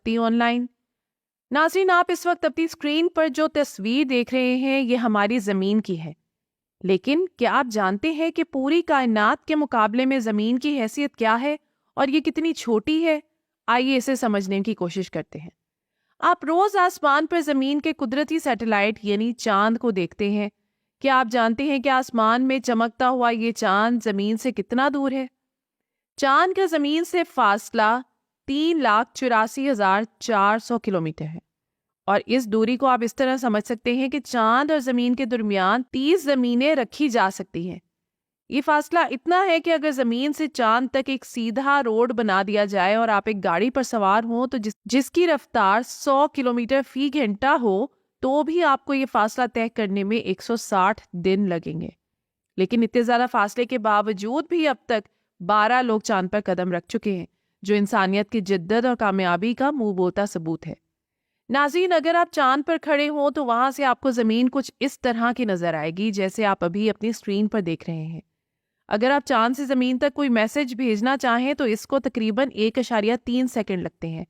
Online. नाज़रीन, आप इस वक्त अपनी स्क्रीन पर जो तस्वीर देख रहे हैं ये हमारी ज़मीन की है, लेकिन क्या आप जानते हैं कि पूरी कायनात के मुकाबले में ज़मीन की हैसियत क्या है और ये कितनी छोटी है? आइए इसे समझने की कोशिश करते हैं। आप रोज आसमान पर ज़मीन के कुदरती सैटेलाइट यानी चांद को देखते हैं। क्या आप जानते हैं कि आसमान में चमकता हुआ ये चांद ज़मीन से कितना दूर है? चांद का ज़मीन से फासला 3,84,400 किलोमीटर है। और इस दूरी को आप इस तरह समझ सकते हैं कि चांद और ज़मीन के दरमियान 30 ज़मीनें रखी जा सकती हैं। ये फासला इतना है कि अगर ज़मीन से चांद तक एक सीधा रोड बना दिया जाए और आप एक गाड़ी पर सवार हों तो जिसकी रफ्तार 100 किलोमीटर फी घंटा हो, तो भी आपको ये फासला तय करने में 160 दिन लगेंगे। लेकिन इतने ज़्यादा फासले के बावजूद भी अब तक 12 लोग चांद पर कदम रख चुके हैं, जो इंसानियत की जिद्दत और कामयाबी का मुंह बोलता सबूत है। नाज़रीन, अगर आप चांद पर खड़े हों तो वहां से आपको ज़मीन कुछ इस तरह की नजर आएगी जैसे आप अभी अपनी स्क्रीन पर देख रहे हैं। अगर आप चांद से ज़मीन तक कोई मैसेज भेजना चाहें तो इसको तकरीबन 1.3 सेकंड लगते हैं,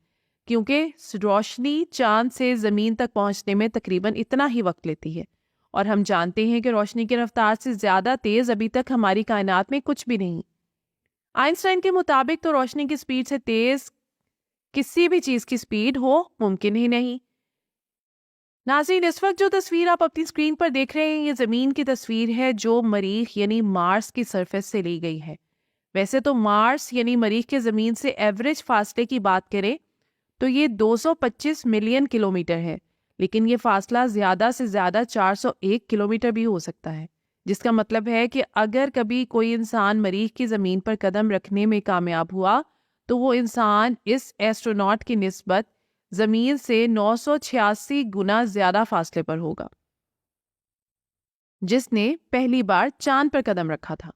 क्योंकि रोशनी चांद से ज़मीन तक पहुंचने में तकरीबन इतना ही वक्त लेती है। और हम जानते हैं कि रोशनी की रफ्तार से ज़्यादा तेज़ अभी तक हमारी कायनात में कुछ भी नहीं। आइंस्टाइन के मुताबिक तो रोशनी की स्पीड से तेज़ किसी भी चीज़ की स्पीड हो मुमकिन ही नहीं। नाज़रीन, इस वक्त जो तस्वीर आप अपनी स्क्रीन पर देख रहे हैं ये ज़मीन की तस्वीर है जो मरीख यानी मार्स की सरफेस से ली गई है। वैसे तो मार्स यानी मरीख के ज़मीन से एवरेज फासले की बात करें तो ये 225 मिलियन किलोमीटर है, लेकिन ये फासला ज़्यादा से ज़्यादा 401 किलोमीटर भी हो सकता है, जिसका मतलब है कि अगर कभी कोई इंसान मरीख की ज़मीन पर कदम रखने में कामयाब हुआ तो वो इंसान इस एस्ट्रोनॉट की निस्बत ज़मीन से 986 गुना ज़्यादा फासले पर होगा, जिसने पहली बार चांद पर कदम रखा था।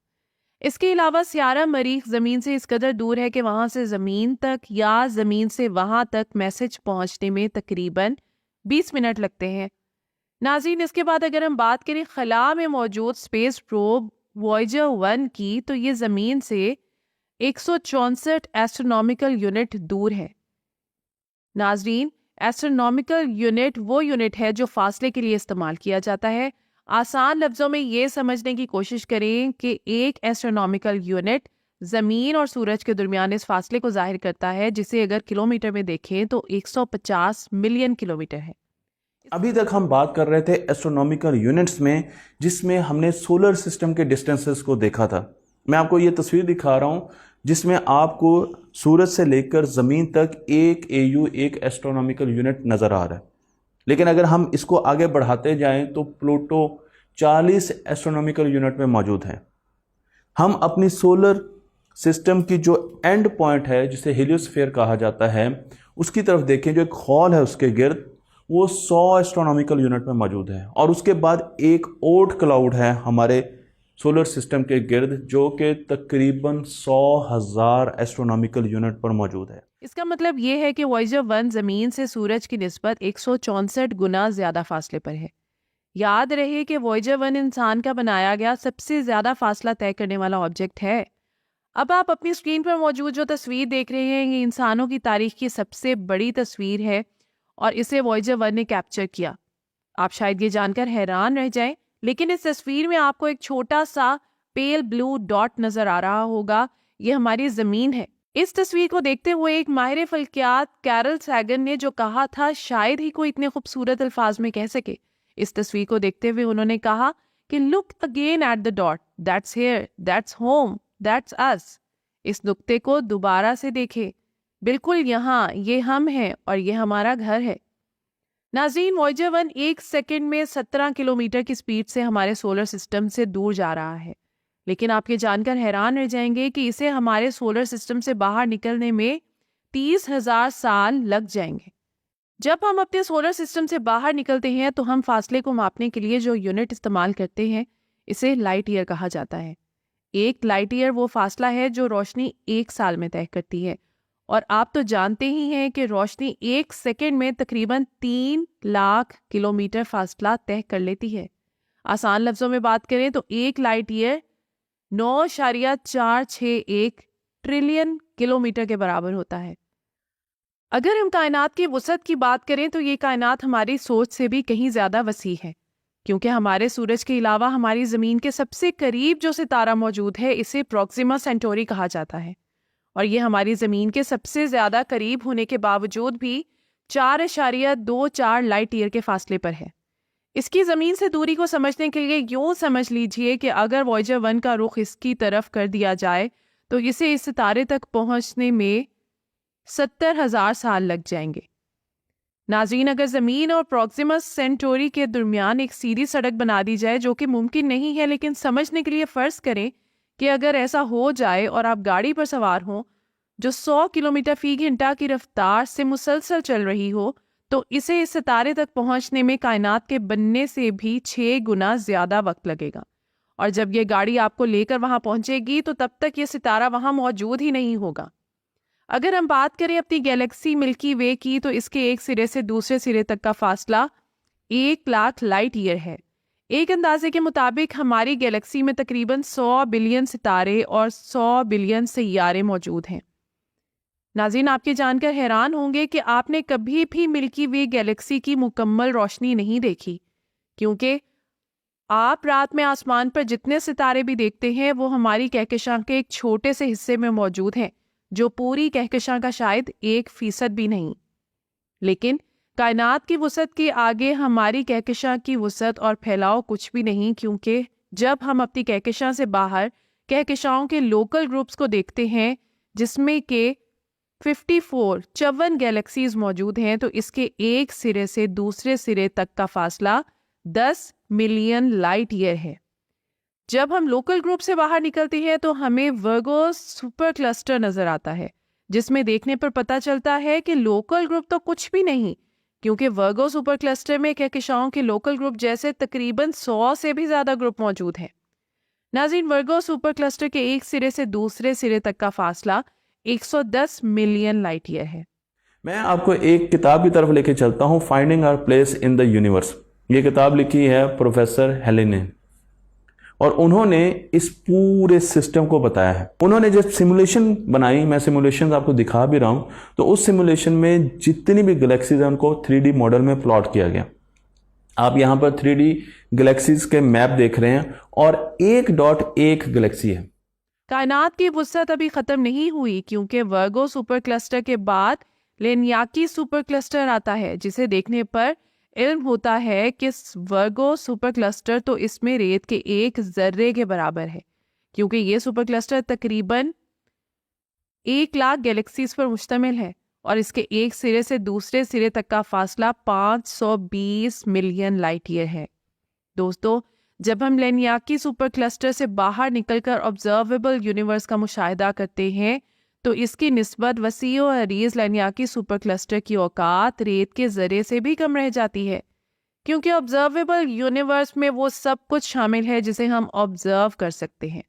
इसके अलावा सियारा मरीख ज़मीन से इस कदर दूर है कि वहां से ज़मीन तक या ज़मीन से वहां तक मैसेज पहुंचने में तकरीबन 20 मिनट लगते हैं। नाज़रीन, इसके बाद अगर हम बात करें खला में मौजूद स्पेस प्रोब वॉयेजर 1 की, तो ये ज़मीन से 164 एस्ट्रोनॉमिकल यूनिट दूर है। नाज़रीन, एस्ट्रोनॉमिकल यूनिट वो यूनिट है जो फासले के लिए इस्तेमाल किया जाता है। आसान लफ्ज़ों में ये समझने की कोशिश करें कि एक एस्ट्रोनॉमिकल यूनिट ज़मीन और सूरज के दरमियान इस फासले को जाहिर करता है, जिसे अगर किलोमीटर में देखें तो 150 मिलियन किलोमीटर है। अभी तक हम बात कर रहे थे एस्ट्रोनॉमिकल यूनिट्स में, जिसमें हमने सोलर सिस्टम के डिस्टेंसेस को देखा था। मैं आपको ये तस्वीर दिखा रहा हूँ जिसमें आपको सूरज से लेकर ज़मीन तक एक एयू एक एस्ट्रोनॉमिकल यूनिट नज़र आ रहा है। लेकिन अगर हम इसको आगे बढ़ाते जाएं तो प्लूटो 40 एस्ट्रोनॉमिकल यूनिट में मौजूद है। हम अपनी सोलर सिस्टम की जो एंड पॉइंट है, जिसे हेलियोस्फीयर कहा जाता है, उसकी तरफ देखें, जो एक हॉल है उसके गिर्द, वो 100 एस्ट्रोनॉमिकल यूनिट में मौजूद है। और उसके बाद एक ओट क्लाउड है हमारे सोलर सिस्टम के गिर्द, जो कि तकरीबन 100,000 एस्ट्रोनॉमिकल यूनिट पर मौजूद है। इसका मतलब ये है कि वॉयेजर 1 ज़मीन से सूरज की निस्बत 164 गुना ज़्यादा फासले पर है। याद रहे कि वॉयेजर 1 इंसान का बनाया गया सबसे ज़्यादा फासला तय करने वाला ऑब्जेक्ट है। अब आप अपनी स्क्रीन पर मौजूद जो तस्वीर देख रहे हैं ये इंसानों की तारीख की सबसे बड़ी तस्वीर है और इसे वॉयेजर 1 ने कैप्चर किया। आप शायद ये जानकर हैरान रह जाएं, लेकिन इस तस्वीर में आपको एक छोटा सा पेल ब्लू डॉट नजर आ रहा होगा। ये हमारी ज़मीन है। इस तस्वीर को देखते हुए एक माहिर फल्कियात कैरल सैगन ने जो कहा था शायद ही कोई इतने खूबसूरत अल्फाज में कह सके। इस तस्वीर को देखते हुए उन्होंने कहा कि look again at the dot, that's here, that's home, that's us. इस नुक्ते को दोबारा से देखें, बिल्कुल यहाँ ये हम हैं और ये हमारा घर है। नाज़रीन, वॉयेजर 1 एक सेकंड में 17 किलोमीटर की स्पीड से हमारे सोलर सिस्टम से दूर जा रहा है, लेकिन आप ये जानकर हैरान रह जाएंगे कि इसे हमारे सोलर सिस्टम से बाहर निकलने में 30,000 साल लग जाएंगे। जब हम अपने सोलर सिस्टम से बाहर निकलते हैं तो हम फासले को मापने के लिए जो यूनिट इस्तेमाल करते हैं इसे लाइट ईयर कहा जाता है। एक लाइट ईयर वो फासला है जो रोशनी एक साल में तय करती है, और आप तो जानते ही हैं कि रोशनी एक सेकंड में तकरीबन 3 लाख किलोमीटर फासला तय कर लेती है। आसान लफ्जों में बात करें तो एक लाइट ईयर 9.461 ट्रिलियन किलोमीटर के बराबर होता है। अगर हम कायनात की वसअत की बात करें तो ये कायनात हमारी सोच से भी कहीं ज़्यादा वसी है, क्योंकि हमारे सूरज के अलावा हमारी ज़मीन के सबसे करीब जो सितारा मौजूद है इसे प्रॉक्सिमा सेंटोरी कहा जाता है, और ये हमारी ज़मीन के सबसे ज़्यादा करीब होने के बावजूद भी 4.24 लाइट ईयर के फासले पर है। इसकी ज़मीन से दूरी को समझने के लिए यूँ समझ लीजिए कि अगर वॉयेजर 1 का रुख इसकी तरफ कर दिया जाए तो इसे इस सितारे तक पहुँचने में 70,000 साल लग जाएंगे। नाज़रीन, अगर ज़मीन और प्रॉक्सिमा सेंटोरी के दरमियान एक सीधी सड़क बना दी जाए, जो कि मुमकिन नहीं है, लेकिन समझने के लिए फ़र्ज़ करें कि अगर ऐसा हो जाए और आप गाड़ी पर सवार हों जो 100 किलोमीटर फ़ी घंटा की रफ्तार से मुसलसल चल रही हो, तो इसे इस सितारे तक पहुंचने में कायनात के बनने से भी 6 गुना ज़्यादा वक्त लगेगा। और जब ये गाड़ी आपको लेकर वहां पहुंचेगी तो तब तक ये सितारा वहां मौजूद ही नहीं होगा। अगर हम बात करें अपनी गैलेक्सी मिल्की वे की, तो इसके एक सिरे से दूसरे सिरे तक का फासला 1 लाख लाइट ईयर है। एक अंदाजे के मुताबिक हमारी गैलेक्सी में तकरीबन 100 बिलियन सितारे और 100 बिलियन सैयारे मौजूद हैं। नाज़रीन, आपके जानकर हैरान होंगे कि आपने कभी भी मिल्की वे गैलेक्सी की मुकम्मल रोशनी नहीं देखी, क्योंकि आप रात में आसमान पर जितने सितारे भी देखते हैं वो हमारी कहकशां के एक छोटे से हिस्से में मौजूद हैं, जो पूरी कहकशां का शायद 1% भी नहीं। लेकिन कायनात की वसअत के आगे हमारी कहकशां की वसअत और फैलाव कुछ भी नहीं, क्योंकि जब हम अपनी कहकशां से बाहर कहकशाओं के लोकल ग्रुप्स को देखते हैं, जिसमें के 54 गैलेक्सीज मौजूद हैं, तो इसके एक सिरे से दूसरे सिरे तक का फासला 10 मिलियन लाइट ईयर है। जब हम लोकल ग्रुप से बाहर निकलते हैं तो हमें वर्गो सुपर क्लस्टर नजर आता है, जिसमें देखने पर पता चलता है कि लोकल ग्रुप तो कुछ भी नहीं, क्योंकि वर्गो सुपर क्लस्टर में कहकशाओं के लोकल ग्रुप जैसे तकरीबन 100 से भी ज्यादा ग्रुप मौजूद हैं। नाज़रीन, वर्गो सुपर क्लस्टर के एक सिरे से दूसरे सिरे तक का फासला 110 मिलियन लाइट ईयर है। मैं आपको एक किताब की तरफ लेके चलता हूं, finding our place in the universe. ये किताब लिखी है प्रोफेसर हेलेन ने, और उन्होंने इस पूरे सिस्टम को बताया है। उन्होंने जब सिमुलेशन बनाई, मैं सिमुलेशन आपको दिखा भी रहा हूं, तो उस सिमुलेशन में जितनी भी गैलेक्सीज हैं उनको 3D मॉडल में प्लॉट किया गया। आप यहां पर 3D गैलेक्सीज के मैप देख रहे हैं, और 1.1 गैलेक्सी है। कायनात की वुसअत अभी खत्म नहीं हुई, क्योंकि वर्गो सुपर क्लस्टर के बाद लेनियाकी सुपर क्लस्टर आता है, जिसे देखने पर इल्म होता है कि वर्गो सुपर क्लस्टर तो इसमें रेत के एक जर्रे के बराबर है, क्योंकि ये सुपर क्लस्टर तकरीबन 1 लाख गैलेक्सीज पर मुश्तमिल है, और इसके एक सिरे से दूसरे सिरे तक का फासला 520 मिलियन लाइट ईयर है। दोस्तों, जब हम लेनियाकी सुपर क्लस्टर से बाहर निकलकर ऑब्जर्वेबल यूनिवर्स का मुशाहिदा करते हैं, तो इसकी निस्बत वसी और अरीज लेनियाकी सुपर क्लस्टर की औकात रेत के जरिए से भी कम रह जाती है, क्योंकि ऑब्जर्वेबल यूनिवर्स में वो सब कुछ शामिल है जिसे हम ऑब्जर्व कर सकते हैं।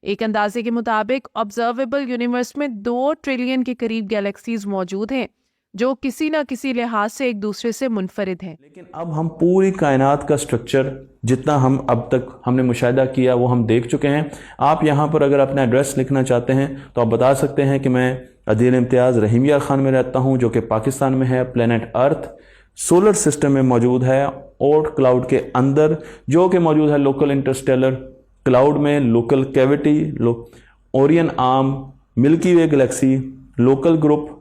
एक अंदाजे के मुताबिक ऑब्जर्वेबल यूनिवर्स में 2 ट्रिलियन के करीब गैलेक्सीज मौजूद हैं, जो किसी न किसी लिहाज से एक दूसरे से मुनफरिद हैं। लेकिन अब हम पूरी कायनात का स्ट्रक्चर जितना हम अब तक हमने मुशाहिदा किया वो हम देख चुके हैं। आप यहाँ पर अगर अपना एड्रेस लिखना चाहते हैं तो आप बता सकते हैं कि मैं अदील इम्तियाज़ रहीमिया खान में रहता हूँ, जो कि पाकिस्तान में है, प्लेनेट अर्थ सोलर सिस्टम में मौजूद है, ओर्ट क्लाउड के अंदर, जो कि मौजूद है लोकल इंटरस्टेलर क्लाउड में, local cavity, Orion arm, Milky Way galaxy, local group,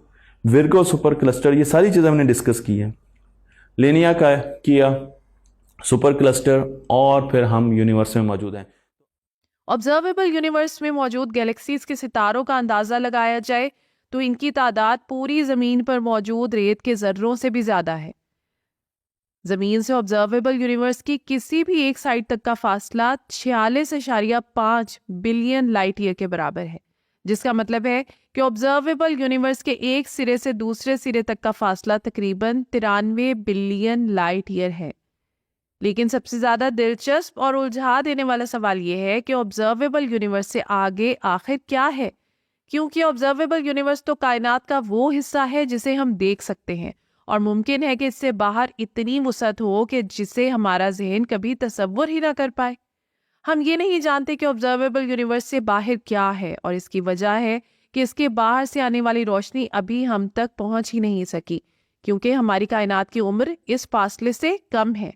Virgo supercluster, ये सारी चीज़ें हमने डिस्कस की है। लेनिया का किया, सुपर क्लस्टर, और फिर हम यूनिवर्स में मौजूद हैं। ऑब्जर्वेबल यूनिवर्स में मौजूद गैलेक्सीज के सितारों का अंदाज़ा लगाया जाए तो इनकी तादाद पूरी ज़मीन पर मौजूद रेत के ज़र्रों से भी ज़्यादा है। ज़मीन से ऑब्जर्वेबल यूनिवर्स की किसी भी एक साइड तक का फासला 46.5 बिलियन लाइट ईयर के बराबर है, जिसका मतलब है कि ऑब्जर्वेबल यूनिवर्स के एक सिरे से दूसरे सिरे तक का फासला तकरीबन 93 बिलियन लाइट ईयर है। लेकिन सबसे ज़्यादा दिलचस्प और उलझा देने वाला सवाल यह है कि ऑब्जर्वेबल यूनिवर्स से आगे आखिर क्या है, क्योंकि ऑब्जर्वेबल यूनिवर्स तो कायनात का वो हिस्सा है जिसे हम देख सकते हैं, और मुमकिन है कि इससे बाहर इतनी वुसअत हो कि जिसे हमारा जहन कभी तसव्वुर ही ना कर पाए। हम ये नहीं जानते कि ऑब्जर्वेबल यूनिवर्स से बाहर क्या है, और इसकी वजह है कि इसके बाहर से आने वाली रोशनी अभी हम तक पहुंच ही नहीं सकी, क्योंकि हमारी कायनात की उम्र इस फासले से कम है।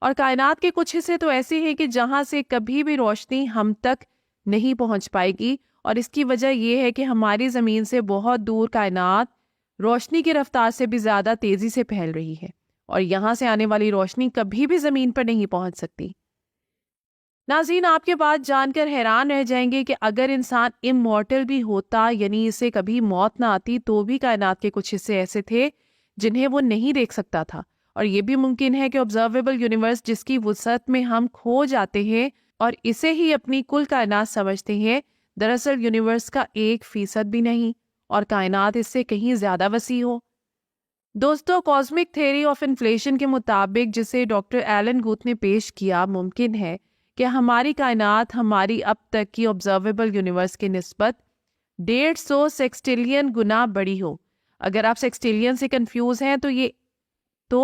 और कायनात के कुछ हिस्से तो ऐसे हैं कि जहां से कभी भी रोशनी हम तक नहीं पहुंच पाएगी, और इसकी वजह यह है कि हमारी ज़मीन से बहुत दूर कायनात रोशनी की रफ्तार से भी ज़्यादा तेज़ी से फैल रही है, और यहाँ से आने वाली रोशनी कभी भी ज़मीन पर नहीं पहुंच सकती। नाज़रीन, आपके बात जानकर हैरान रह जाएंगे कि अगर इंसान इमॉर्टल भी होता, यानी इसे कभी मौत ना आती, तो भी कायनात के कुछ हिस्से ऐसे थे जिन्हें वो नहीं देख सकता था। और ये भी मुमकिन है कि ऑब्जर्वेबल यूनिवर्स, जिसकी वुसअत में हम खो जाते हैं और इसे ही अपनी कुल कायनात समझते हैं, दरअसल यूनिवर्स का 1% भी नहीं, और कायनात इससे कहीं ज़्यादा वसी हो। दोस्तों, कॉस्मिक थ्योरी ऑफ इन्फ्लेशन के मुताबिक, जिसे डॉक्टर एलन गुथ ने पेश किया, मुमकिन है कि हमारी कायनात हमारी अब तक की ऑब्जर्वेबल यूनिवर्स के निस्बत 150 सेक्सटिलियन गुना बड़ी हो। अगर आप सेक्सटिलियन से कंफ्यूज हैं तो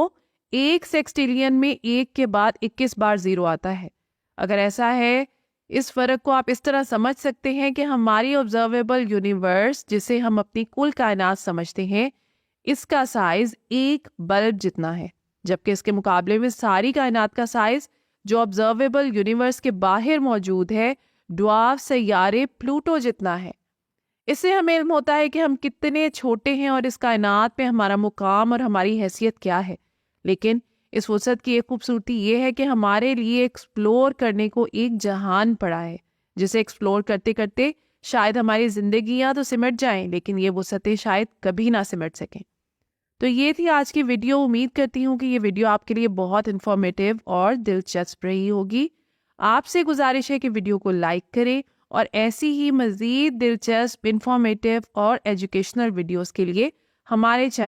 1 सेक्सटिलियन में 1 के बाद 21 बार 0 आता है। अगर ऐसा है, इस फर्क को आप इस तरह समझ सकते हैं कि हमारी ऑब्जर्वेबल यूनिवर्स, जिसे हम अपनी कुल कायनात समझते हैं, इसका साइज 1 बल्ब जितना है, जबकि इसके मुकाबले में सारी कायनात का साइज जो ऑब्जर्वेबल यूनिवर्स के बाहर मौजूद है, ड्वार्फ सैयारे प्लूटो जितना है। इससे हमें इल्म होता है कि हम कितने छोटे हैं और इस कायनात में हमारा मुकाम और हमारी हैसियत क्या है। लेकिन इस फुर्सत की एक खूबसूरती ये है कि हमारे लिए एक्सप्लोर करने को एक जहान पड़ा है, जिसे एक्सप्लोर करते करते शायद हमारी जिंदगियां तो सिमट जाएं, लेकिन ये वुसअतें शायद कभी ना सिमट सकें। तो ये थी आज की वीडियो। उम्मीद करती हूँ कि ये वीडियो आपके लिए बहुत इन्फॉर्मेटिव और दिलचस्प रही होगी। आपसे गुजारिश है कि वीडियो को लाइक करें, और ऐसी ही मज़ीद दिलचस्प, इन्फॉर्मेटिव और एजुकेशनल वीडियोस के लिए हमारे चैनल